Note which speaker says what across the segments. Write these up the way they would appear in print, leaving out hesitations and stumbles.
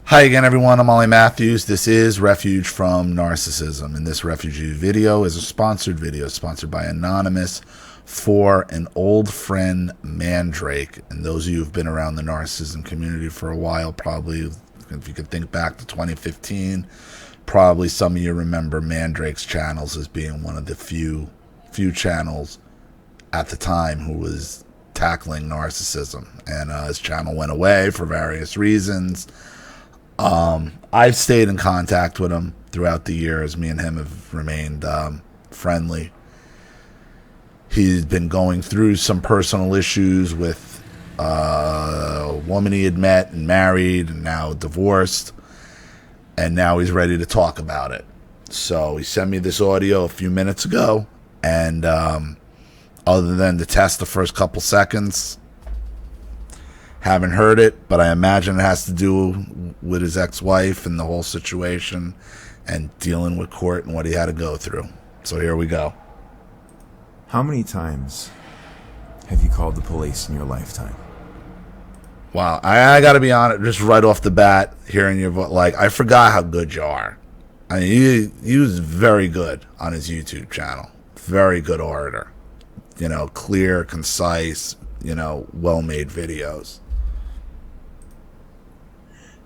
Speaker 1: Hi again, everyone. I'm Ollie Matthews. This is Refuge from Narcissism. And this refugee video is a sponsored video, sponsored by Anonymous for an old friend, Mandrake. And those of you who've been around the narcissism community for a while, probably, if you could think back to 2015, probably some of you remember Mandrake's channels as being one of the few channels at the time who was tackling narcissism. And his channel went away for various reasons. I've stayed in contact with him throughout the years. Me and him have remained friendly. He's been going through some personal issues with a woman he had met and married and now divorced. And now he's ready to talk about it. So he sent me this audio a few minutes ago. And other than to test the first couple seconds, haven't heard it, but I imagine it has to do with his ex-wife and the whole situation and dealing with court and what he had to go through. So here we go.
Speaker 2: How many times have you called the police in your lifetime?
Speaker 1: Wow, I got to be honest, just right off the bat, hearing your voice, like, I forgot how good you are. I mean, he was very good on his YouTube channel. Very good orator. You know, clear, concise, you know, well-made videos.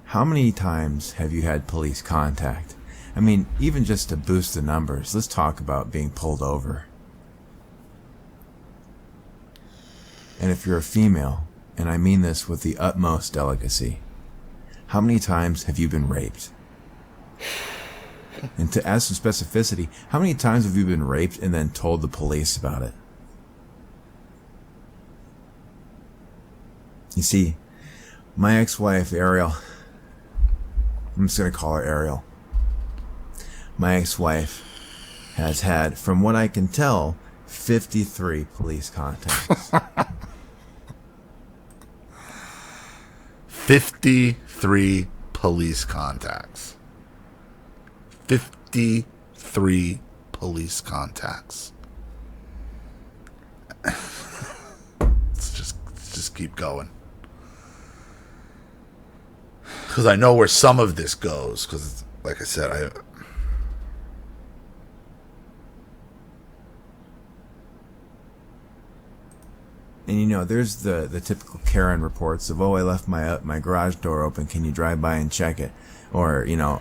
Speaker 2: How many times have you had police contact? I mean, even just to boost the numbers, let's talk about being pulled over. And if you're a female, and I mean this with the utmost delicacy, how many times have you been raped? And to add some specificity, how many times have you been raped and then told the police about it? You see, my ex-wife, Ariel, I'm just going to call her Ariel. My ex-wife has had, from what I can tell, 53 police contacts.
Speaker 1: 53 police contacts. 53 police contacts. Let's just keep going. Because I know where some of this goes. Because, like I said,
Speaker 2: And you know, there's the typical Karen reports of, oh, I left my garage door open, can you drive by and check it? Or, you know,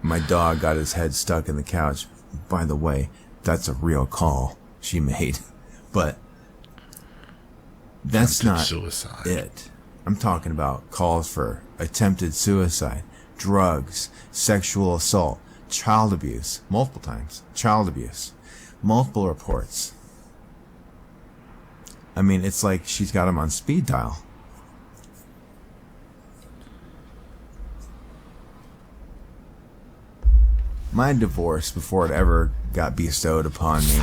Speaker 2: my dog got his head stuck in the couch. By the way, that's a real call she made. But that's not suicide. It. I'm talking about calls for attempted suicide, drugs, sexual assault, child abuse, multiple times, child abuse, multiple reports. I mean, it's like she's got him on speed dial. My divorce, before it ever got bestowed upon me,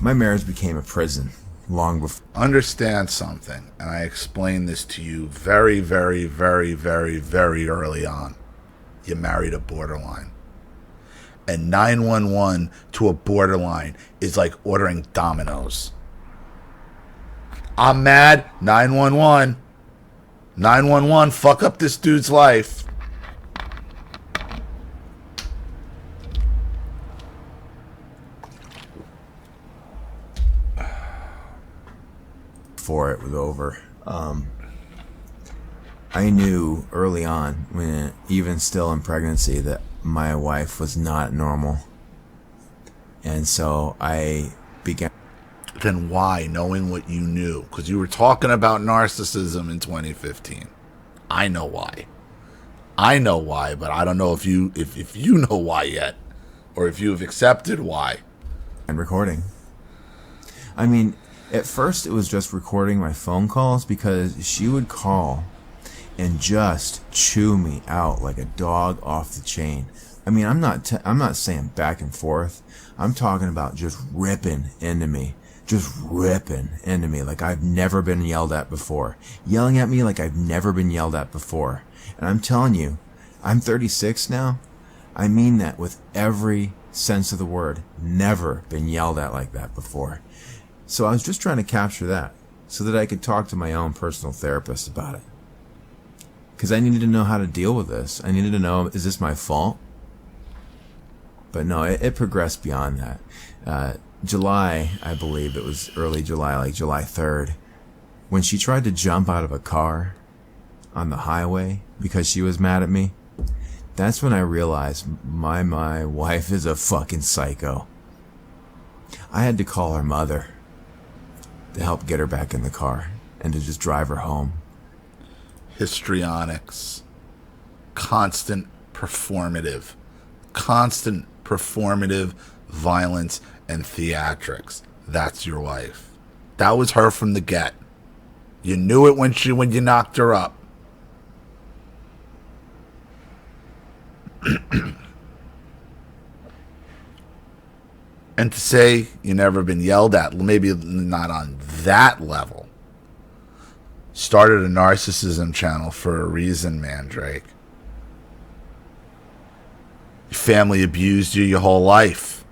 Speaker 2: my marriage became a prison long before.
Speaker 1: Understand something, and I explained this to you very, very, very, very, very early on. You married a borderline. And 911 to a borderline is like ordering Domino's. I'm mad. 911. 911, fuck up this dude's life.
Speaker 2: Before it was over, I knew early on, when even still in pregnancy, that my wife was not normal. And so I began.
Speaker 1: Then why, knowing what you knew? Because you were talking about narcissism in 2015. I know why. I know why, but I don't know if you know why yet, or if you've accepted why.
Speaker 2: And recording. I mean, at first it was just recording my phone calls, because she would call and just chew me out like a dog off the chain. I mean, I'm not saying back and forth. I'm talking about just ripping into me. Just ripping into me like I've never been yelled at before. Yelling at me like I've never been yelled at before. And I'm telling you, I'm 36 now. I mean that with every sense of the word. Never been yelled at like that before. So I was just trying to capture that so that I could talk to my own personal therapist about it. because I needed to know how to deal with this. I needed to know, is this my fault? But no, it progressed beyond that. July, I believe it was early July, like July 3rd, when she tried to jump out of a car on the highway because she was mad at me. That's when I realized my wife is a fucking psycho. I had to call her mother to help get her back in the car and to just drive her home.
Speaker 1: Histrionics. Constant performative violence and theatrics. That's your wife. That was her from the get. You knew it when you knocked her up. And to say you never been yelled at, maybe not on that level. Started a narcissism channel for a reason, Mandrake. Your family abused you your whole life.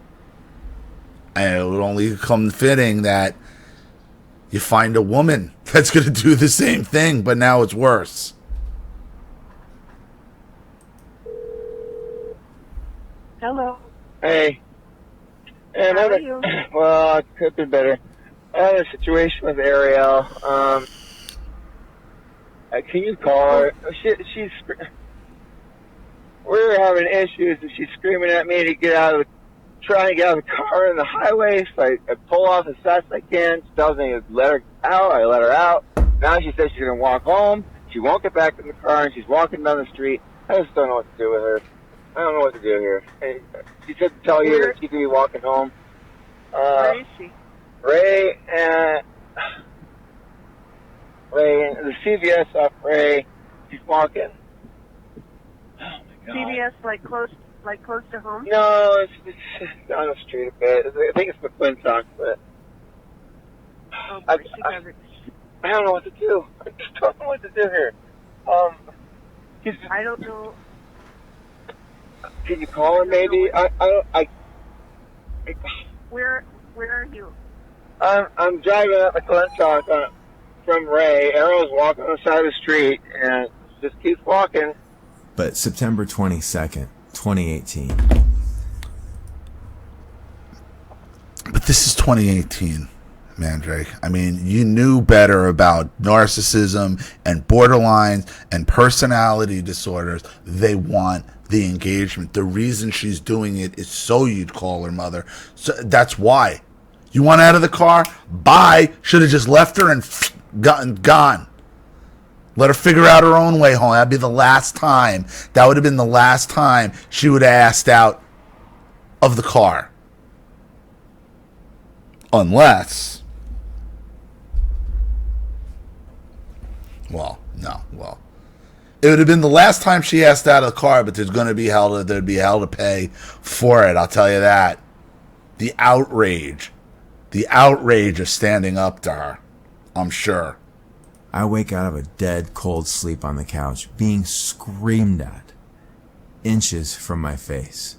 Speaker 1: And it would only come fitting that you find a woman that's going to do the same thing, but now it's worse.
Speaker 3: Hello.
Speaker 4: Hey. And
Speaker 3: How are you?
Speaker 4: Well, it could be better. I had a situation with Ariel. Can you call her? She's we're having issues, and she's screaming at me to trying to get out of the car in the highway. So I pull off as fast as I can. She tells me to let her out. I let her out. Now she says she's going to walk home. She won't get back in the car, and she's walking down the street. I just don't know what to do with her. I don't know what to do here. And she said to tell you that she could be walking home.
Speaker 3: Where is she?
Speaker 4: Ray, the CVS off Ray. She's walking. Oh my God.
Speaker 3: CVS, like close to home?
Speaker 4: No, it's down the street a bit. I think it's McClintock, but
Speaker 3: Oh, boy, she doesn't.
Speaker 4: I don't know what to do. I just don't know what to do here.
Speaker 3: I don't know.
Speaker 4: Can you call her maybe?
Speaker 3: Where are you?
Speaker 4: I'm driving up McClintock from Ray. Arrow's walking on the side of the street and just keeps walking.
Speaker 2: But September 22nd, 2018.
Speaker 1: But this is 2018, Mandrake. I mean, you knew better about narcissism and borderlines and personality disorders. They want the engagement. The reason she's doing it is so you'd call her mother. So that's why. You want out of the car? Bye. Should have just left her and gone. Let her figure out her own way home. That'd be the last time. That would have been the last time she would have asked out of the car. Unless, it would have been the last time she asked out of the car, but there'd be hell to pay for it. I'll tell you that. The outrage of standing up to her, I'm sure.
Speaker 2: I wake out of a dead cold sleep on the couch, being screamed at, inches from my face.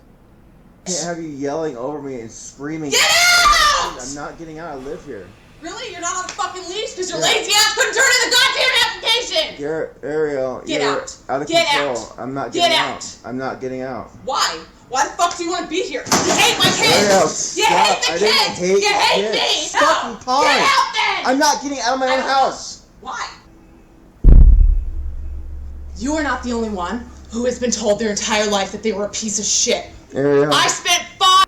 Speaker 5: I can't have you yelling over me and screaming.
Speaker 6: Get out!
Speaker 5: I'm not getting out. I live here.
Speaker 6: Really? You're not on a fucking leash because your lazy ass couldn't turn in the goddamn application!
Speaker 5: Ariel,
Speaker 6: Get
Speaker 5: you're
Speaker 6: out.
Speaker 5: out of
Speaker 6: Get
Speaker 5: control.
Speaker 6: out.
Speaker 5: I'm not
Speaker 6: Get
Speaker 5: getting
Speaker 6: out.
Speaker 5: out. I'm not getting out.
Speaker 6: Why? Why the fuck do you want to be here? You hate my kids!
Speaker 5: Ariel,
Speaker 6: You
Speaker 5: stop.
Speaker 6: hate the
Speaker 5: I didn't
Speaker 6: kids!
Speaker 5: hate
Speaker 6: You hate
Speaker 5: kids.
Speaker 6: me!
Speaker 5: It's fucking
Speaker 6: No!
Speaker 5: time.
Speaker 6: Get out then!
Speaker 5: I'm not getting out of my own house.
Speaker 6: Why? You are not the only one who has been told their entire life that they were a piece of shit.
Speaker 5: Ariel.
Speaker 6: I spent 5...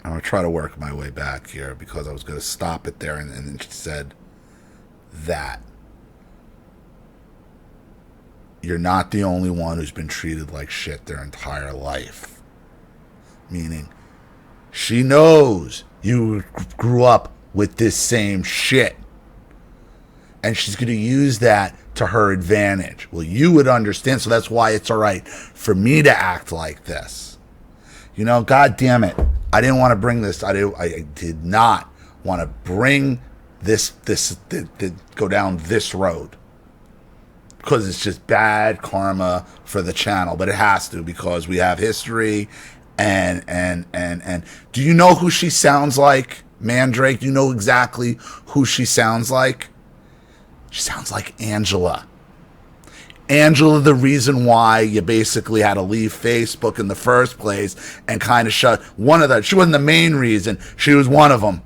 Speaker 1: I'm going to try to work my way back here because I was going to stop it there and then she said that. You're not the only one who's been treated like shit their entire life. Meaning, she knows you grew up with this same shit. And she's going to use that to her advantage. Well, you would understand, so that's why it's all right for me to act like this. You know, God damn it. I didn't want to bring this. I did not want to bring go down this road. Because it's just bad karma for the channel, but it has to because we have history, and do you know who she sounds like, Mandrake? Do you know exactly who she sounds like? She sounds like Angela. Angela, the reason why you basically had to leave Facebook in the first place and kind of shut one of the. She wasn't the main reason. She was one of them.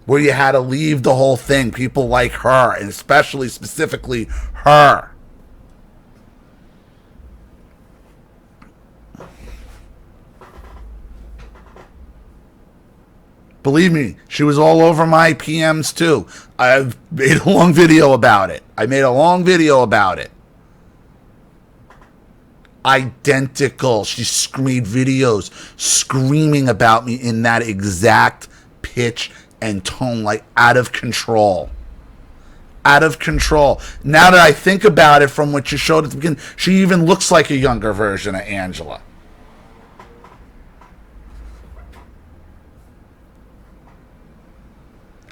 Speaker 1: Where you had to leave the whole thing. People like her, and especially, specifically, her. Believe me, she was all over my PMs too. I've made a long video about it. Identical. She made videos screaming about me in that exact pitch and tone, like out of control. Now that I think about it, from what you showed at the beginning, she even looks like a younger version of Angela.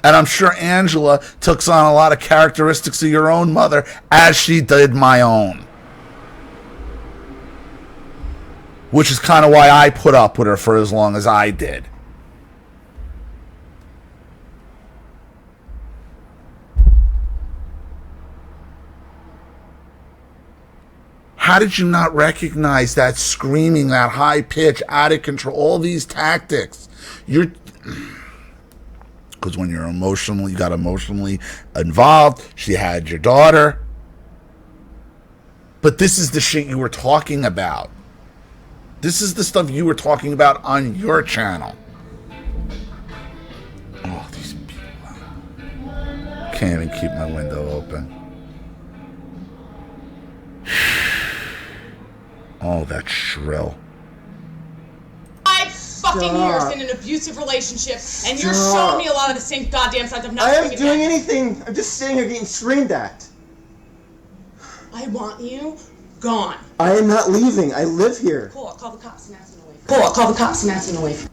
Speaker 1: And I'm sure Angela took on a lot of characteristics of your own mother, as she did my own. Which is kind of why I put up with her for as long as I did. How did you not recognize that screaming, that high pitch, out of control, all these tactics? Because when you got emotionally involved, she had your daughter. But this is the shit you were talking about. This is the stuff you were talking about on your channel. Oh, these people. Can't even keep my window open. Oh, that's shrill.
Speaker 6: 5 fucking years in an abusive relationship, and you're showing me a lot of the same goddamn signs of not
Speaker 5: I
Speaker 6: doing
Speaker 5: am doing anything. I'm just sitting here getting screamed at.
Speaker 6: I want you gone.
Speaker 5: I am not leaving. I live here.
Speaker 6: Pull up, call the cops and ask them to leave. Pull up, call the cops and ask them to leave.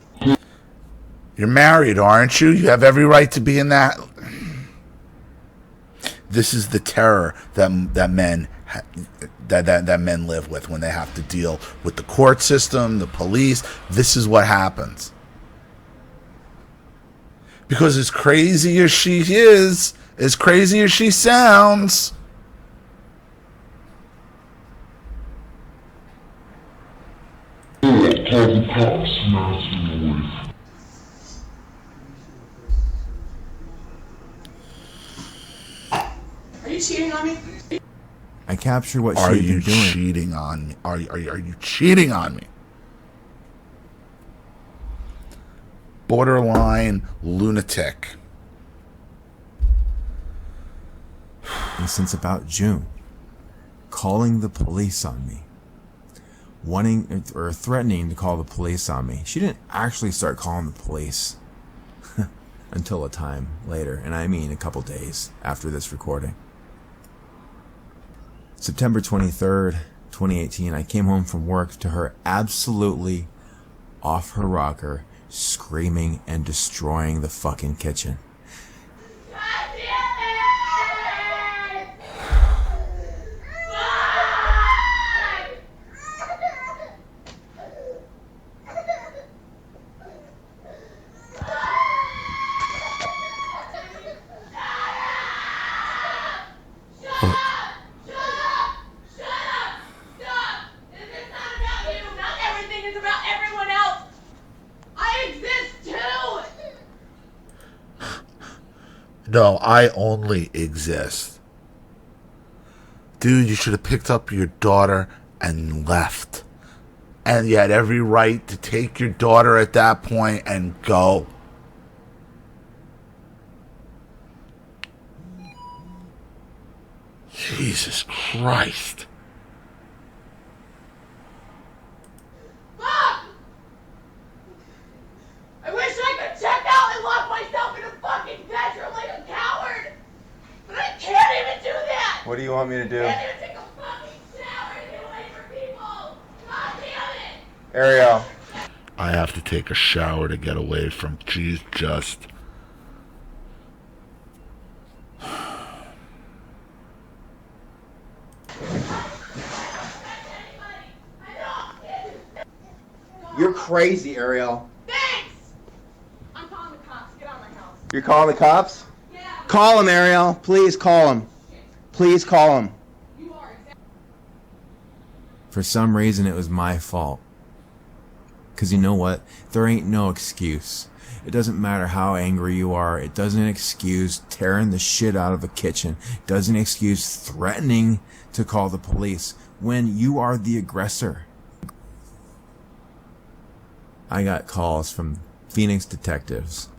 Speaker 1: You're married, aren't you? You have every right to be in that. This is the terror that men live with when they have to deal with the court system, the police. This is what happens. Because as crazy as she is, as crazy as she sounds,
Speaker 6: Are you cheating on me?
Speaker 2: I capture what
Speaker 1: are
Speaker 2: she'd
Speaker 1: you
Speaker 2: been doing.
Speaker 1: cheating on me? Are you cheating on me? Borderline lunatic.
Speaker 2: And since about June, calling the police on me. Wanting or threatening to call the police on me. She didn't actually start calling the police until a time later, and I mean a couple days after this recording. September 23rd, 2018, I came home from work to her absolutely off her rocker, screaming and destroying the fucking kitchen.
Speaker 1: No, I only exist. Dude, you should have picked up your daughter and left. And you had every right to take your daughter at that point and go. Jesus Christ.
Speaker 6: I wish I could check out and lock myself in a fucking bedroom like a coward! But I can't even do that!
Speaker 5: What do you want me to do?
Speaker 6: I can't even take a fucking shower and get away from people! God damn it!
Speaker 5: Ariel.
Speaker 1: I have to take a shower to get away from. She's just.
Speaker 5: You're crazy, Ariel.
Speaker 6: Thanks! I'm calling the cops. Get out of my house.
Speaker 5: You're calling the cops?
Speaker 6: Yeah.
Speaker 5: Call him, Ariel. Please call him. Please call him.
Speaker 6: You are exactly.
Speaker 2: For some reason, it was my fault. Because you know what? There ain't no excuse. It doesn't matter how angry you are. It doesn't excuse tearing the shit out of a kitchen. It doesn't excuse threatening to call the police when you are the aggressor. I got calls from Phoenix detectives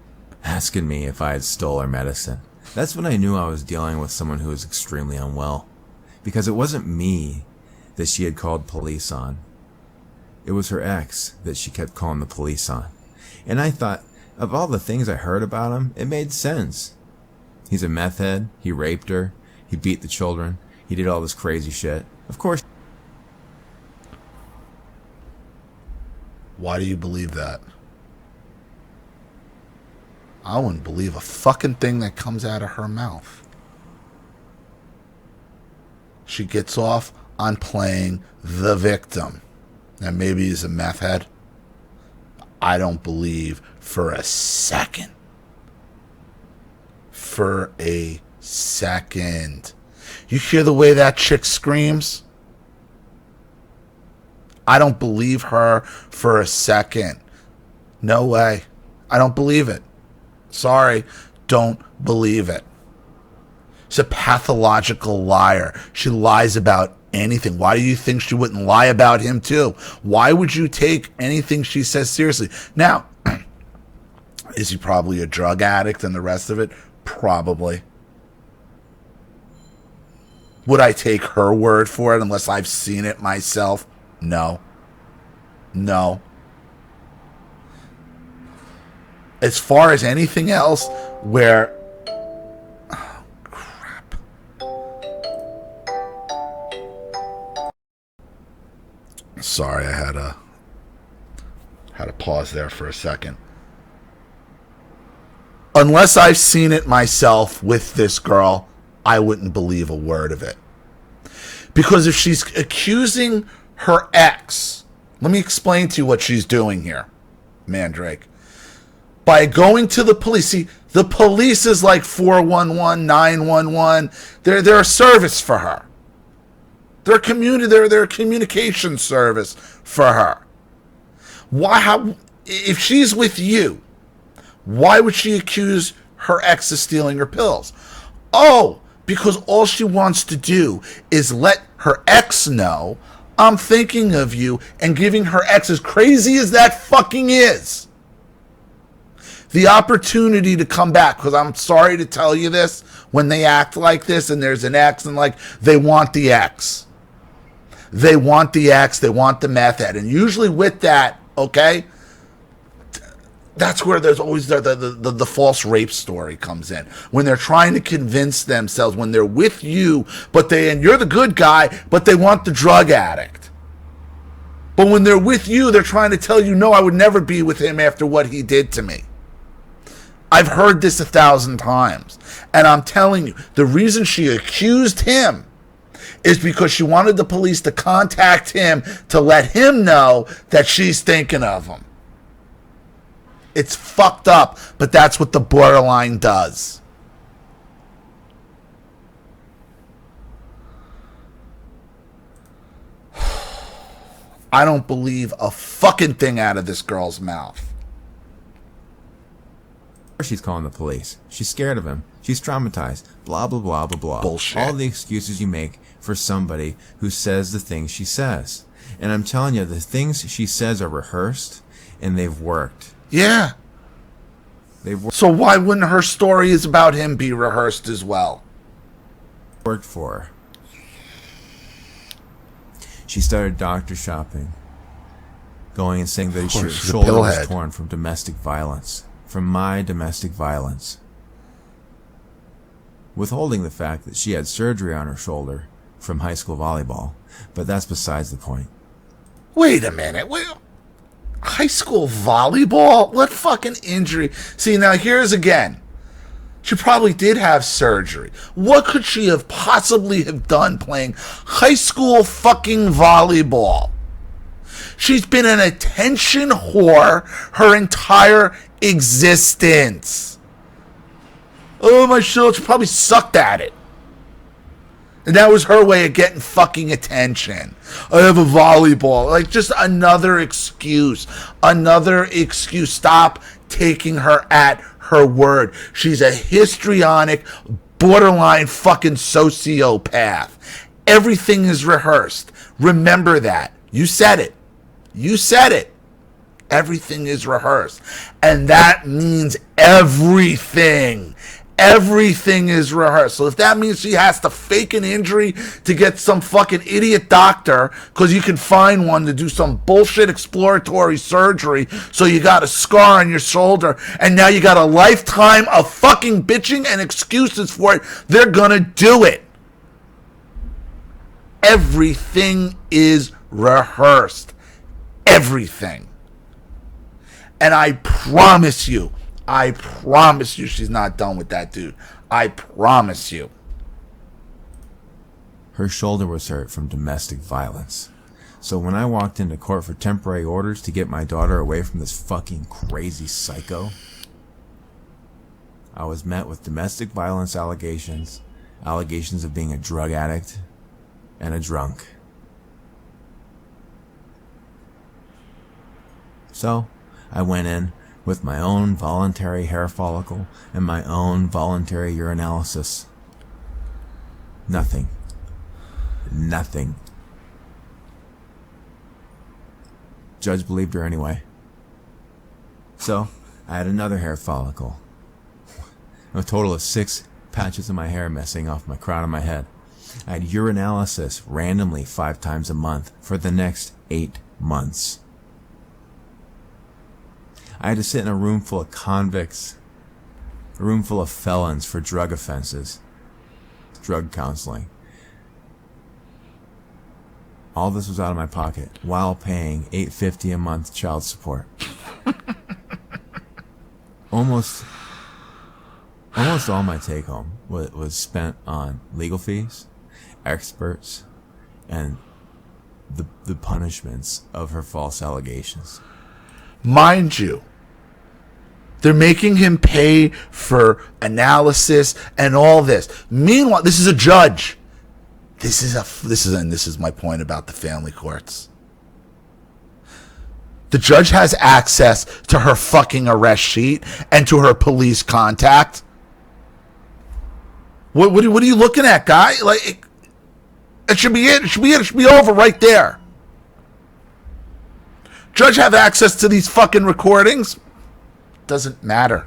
Speaker 2: asking me if I had stole her medicine. That's when I knew I was dealing with someone who was extremely unwell. Because it wasn't me that she had called police on. It was her ex that she kept calling the police on. And I thought, of all the things I heard about him, it made sense. He's a meth head, he raped her, he beat the children, he did all this crazy shit. Of course.
Speaker 1: Why do you believe that? I wouldn't believe a fucking thing that comes out of her mouth. She gets off on playing the victim. And maybe he's a meth head. I don't believe for a second. For a second. You hear the way that chick screams? I don't believe her for a second. No way. I don't believe it. Sorry. Don't believe it. She's a pathological liar. She lies about anything. Why do you think she wouldn't lie about him too? Why would you take anything she says seriously? Now, is he probably a drug addict and the rest of it? Probably. Would I take her word for it unless I've seen it myself? No. No. As far as anything else where... Oh, crap. Sorry, I had to pause there for a second. Unless I've seen it myself with this girl, I wouldn't believe a word of it. Because if she's accusing her ex, let me explain to you what she's doing here, Mandrake. By going to the police, see, the police is like 411, 911. They're a service for her. They're a communication service for her. If she's with you, why would she accuse her ex of stealing her pills? Oh, because all she wants to do is let her ex know, I'm thinking of you, and giving her ex, as crazy as that fucking is, the opportunity to come back. Because I'm sorry to tell you this, when they act like this and there's an ex and like, they want the ex. They want the ex, they want the meth head. And usually with that, okay, that's where there's always the false rape story comes in. When they're trying to convince themselves, when they're with you, and you're the good guy, but they want the drug addict. But when they're with you, they're trying to tell you, no, I would never be with him after what he did to me. I've heard this 1,000 times. And I'm telling you, the reason she accused him is because she wanted the police to contact him to let him know that she's thinking of him. It's fucked up, but that's what the borderline does. I don't believe a fucking thing out of this girl's mouth.
Speaker 2: She's calling the police. She's scared of him. She's traumatized. Blah, blah, blah, blah, blah.
Speaker 1: Bullshit.
Speaker 2: All the excuses you make for somebody who says the things she says. And I'm telling you, the things she says are rehearsed, and they've worked.
Speaker 1: Yeah. So why wouldn't her stories about him be rehearsed as well?
Speaker 2: Worked for her. She started doctor shopping, going and saying that her shoulder was torn from domestic violence, from my domestic violence, withholding the fact that she had surgery on her shoulder from high school volleyball. But that's besides the point.
Speaker 1: Wait a minute. High school volleyball? What fucking injury? See, now here's again. She probably did have surgery. What could she have possibly have done playing high school fucking volleyball? She's been an attention whore her entire existence. Oh, my shit, she probably sucked at it. And that was her way of getting fucking attention. I have a volleyball. Like, just another excuse. Another excuse. Stop taking her at her word. She's a histrionic, borderline fucking sociopath. Everything is rehearsed. Remember that. You said it. You said it. Everything is rehearsed. And that means everything. Everything is rehearsed. So if that means she has to fake an injury to get some fucking idiot doctor, because you can find one to do some bullshit exploratory surgery, so you got a scar on your shoulder, and now you got a lifetime of fucking bitching and excuses for it, they're gonna do it. Everything is rehearsed. Everything. And I promise you she's not done with that dude. I promise you.
Speaker 2: Her shoulder was hurt from domestic violence. So when I walked into court for temporary orders to get my daughter away from this fucking crazy psycho, I was met with domestic violence allegations of being a drug addict and a drunk. So I went in with my own voluntary hair follicle and my own voluntary urinalysis. Nothing. Judge believed her anyway. So, I had another hair follicle. A total of 6 patches of my hair missing off my crown of my head. I had urinalysis randomly 5 times a month for the next 8 months. I had to sit in a room full of convicts, a room full of felons for drug offenses, drug counseling. All this was out of my pocket while paying $850 a month child support. Almost all my take home was spent on legal fees, experts, and the punishments of her false allegations.
Speaker 1: Mind you, they're making him pay for analysis and all this. Meanwhile, this is a judge. This is my point about the family courts. The judge has access to her fucking arrest sheet and to her police contact. What are you looking at, guy? Like, it should be it. It should be over right there. Judge have access to these fucking recordings? Doesn't matter.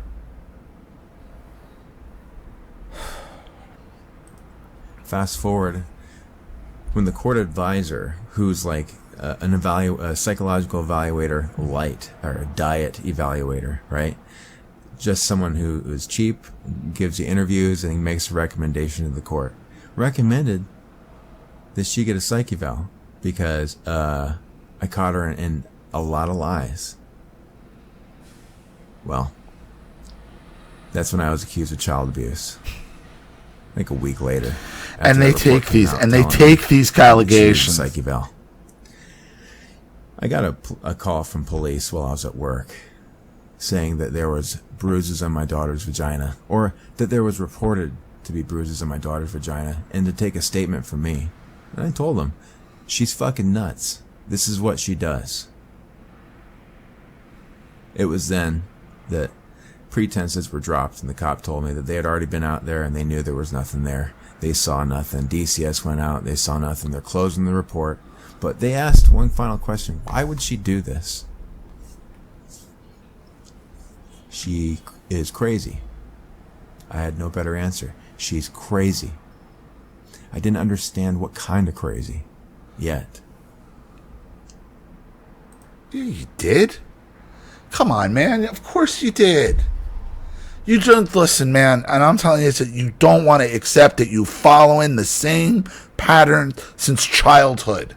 Speaker 2: Fast forward, when the court advisor, who's like a psychological evaluator light, or a diet evaluator, right? Just someone who is cheap, gives you interviews, and he makes a recommendation to the court. Recommended that she get a psych eval because I caught her in a lot of lies. Well, that's when I was accused of child abuse. Like a week later.
Speaker 1: And they take these allegations.
Speaker 2: Psych eval. I got a call from police while I was at work saying that there was bruises on my daughter's vagina, or that there was reported to be bruises on my daughter's vagina, and to take a statement from me. And I told them, she's fucking nuts. This is what she does. It was then that pretenses were dropped, and the cop told me that they had already been out there and they knew there was nothing there. They saw nothing. DCS went out. They saw nothing. They're closing the report. But they asked one final question. Why would she do this? She is crazy. I had no better answer. She's crazy. I didn't understand what kind of crazy yet.
Speaker 1: Yeah, you did? Come on, man. Of course you did. You don't listen, man. And I'm telling you that you don't want to accept that you're following the same pattern since childhood.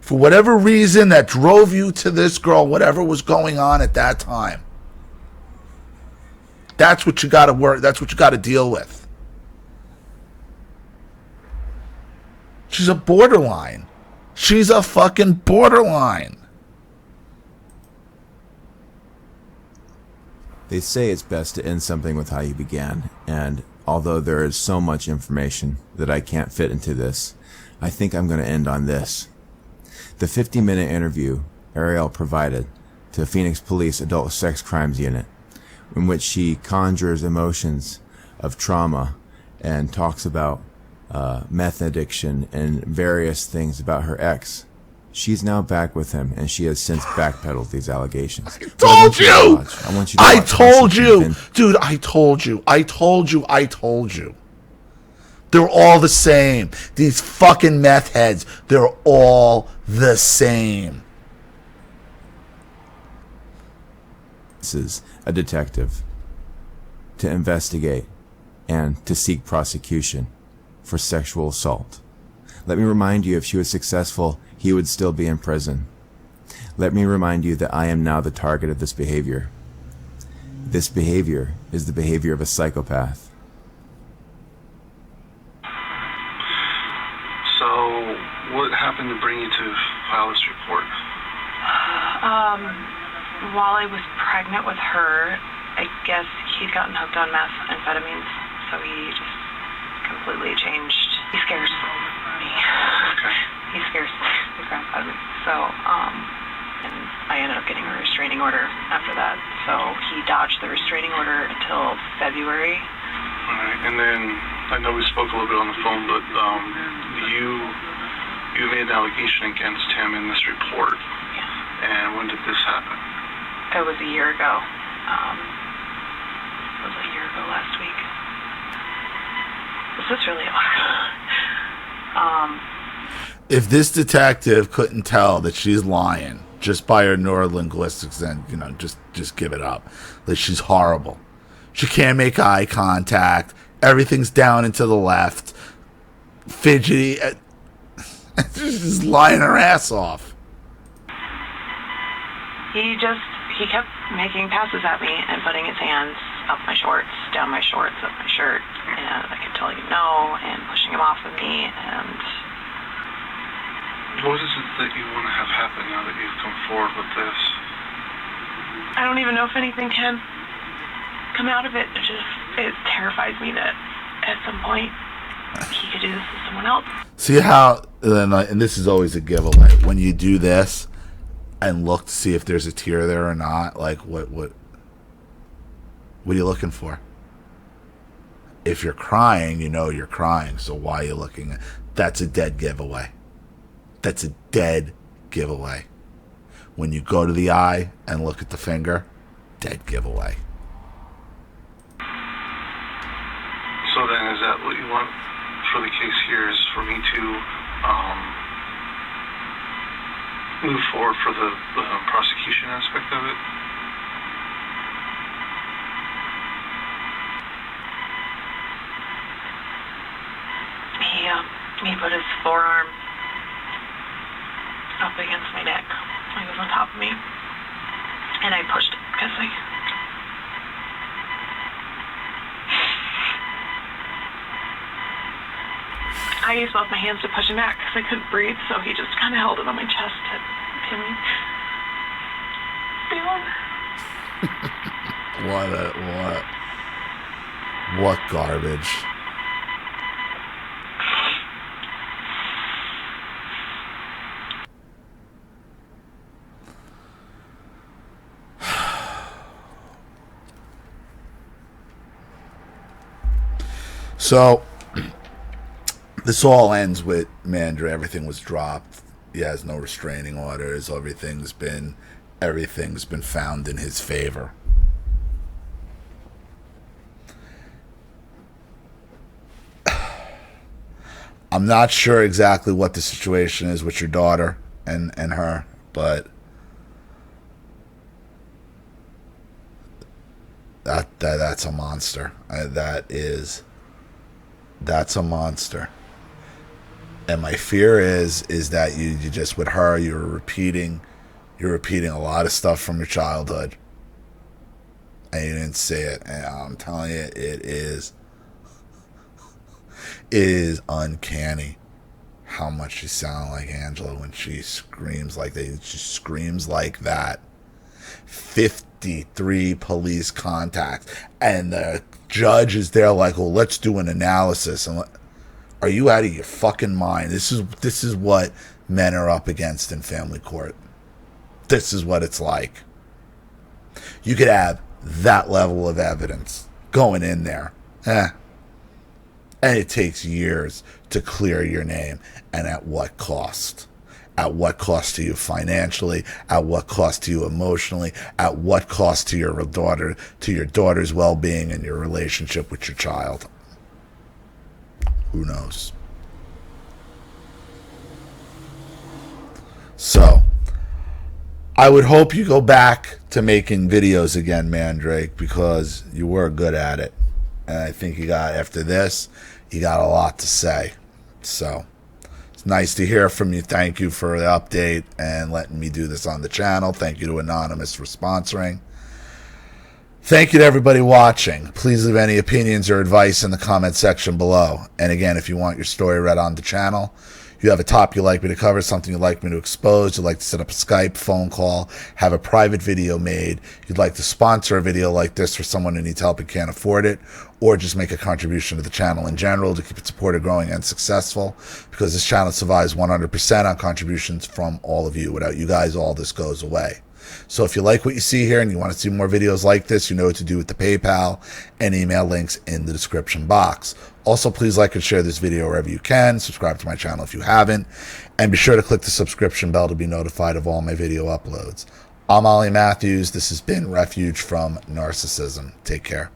Speaker 1: For whatever reason that drove you to this girl, whatever was going on at that time. That's what you got to work. That's what you got to deal with. She's a borderline. She's a fucking borderline.
Speaker 2: They say it's best to end something with how you began, and although there is so much information that I can't fit into this, I think I'm going to end on this. The 50-minute interview Ariel provided to Phoenix Police Adult Sex Crimes Unit, in which she conjures emotions of trauma and talks about meth addiction and various things about her ex. She's now back with him, and she has since backpedaled these allegations.
Speaker 1: I told you!
Speaker 2: I want you to watch.
Speaker 1: I told you! Dude, I told you. I told you. I told you. They're all the same. These fucking meth heads, they're all the same.
Speaker 2: This is a detective to investigate and to seek prosecution for sexual assault. Let me remind you, if she was successful, he would still be in prison. Let me remind you that I am now the target of this behavior. This behavior is the behavior of a psychopath.
Speaker 7: So, what happened to bring you to file this report?
Speaker 8: While I was pregnant with her, I guess he'd gotten hooked on methamphetamines, so he just completely changed. He scares me.
Speaker 7: Okay.
Speaker 8: He scares the crap out of me. So, and I ended up getting a restraining order after that. So he dodged the restraining order until February.
Speaker 7: All right, and then I know we spoke a little bit on the phone, but you made an allegation against him in this report.
Speaker 8: Yeah.
Speaker 7: And when did this happen?
Speaker 8: It was a year ago. It was a year ago last week. This is really hard.
Speaker 1: If this detective couldn't tell that she's lying just by her neurolinguistics, then, you know, just give it up. That she's horrible. She can't make eye contact. Everything's down and to the left. Fidgety. She's lying her ass off.
Speaker 8: He kept making passes at me and putting his hands up my shorts, down my shorts, up my shirt, and I kept telling him no and pushing him off of me. And
Speaker 7: what is it that you want to have happen now that you've come forward with this?
Speaker 8: I don't even know if anything can come out of it. It terrifies me that at some point he could do this to someone else.
Speaker 1: See how, and this is always a giveaway, when you do this and look to see if there's a tear there or not, like what are you looking for? If you're crying, you know you're crying, so why are you looking? That's a dead giveaway. That's a dead giveaway. When you go to the eye and look at the finger, dead giveaway.
Speaker 7: So then, is that what you want for the case here, is for me to move forward for the prosecution aspect of it?
Speaker 8: He put his forearm up against my neck. He was on top of me, and I pushed it because I used both my hands to push him back because I couldn't breathe, so he just kind of held it on my chest to pin me down.
Speaker 1: What garbage. So this all ends with Mandra. Everything was dropped. He has no restraining orders. Everything's been found in his favor. I'm not sure exactly what the situation is with your daughter and her, but that's a monster. That's a monster. And my fear is that you just, with her, you're repeating a lot of stuff from your childhood. And you didn't see it. And I'm telling you, it is uncanny how much she sounds like Angela when she screams like that. She screams like that. 53 police contacts. And the judge is there like, well, let's do an analysis. And are you out of your fucking mind? This is what men are up against in family court. This is what it's like. You could have that level of evidence going in there. And it takes years to clear your name. And at what cost? At what cost to you financially? At what cost to you emotionally? At what cost to your daughter's well-being and your relationship with your child? Who knows? So, I would hope you go back to making videos again, Mandrake, because you were good at it. And I think after this, you got a lot to say. So, it's nice to hear from you. Thank you for the update and letting me do this on the channel. Thank you to Anonymous for sponsoring. Thank you to everybody watching. Please leave any opinions or advice in the comment section below. And again, if you want your story read on the channel, you have a topic you'd like me to cover, something you'd like me to expose, you'd like to set up a Skype phone call, have a private video made, you'd like to sponsor a video like this for someone who needs help and can't afford it, or just make a contribution to the channel in general to keep it supported, growing, and successful, because this channel survives 100% on contributions from all of you. Without you guys, all this goes away. So if you like what you see here and you want to see more videos like this, you know what to do with the PayPal and email links in the description box. Also, please like and share this video wherever you can. Subscribe to my channel if you haven't. And be sure to click the subscription bell to be notified of all my video uploads. I'm Ollie Matthews. This has been Refuge from Narcissism. Take care.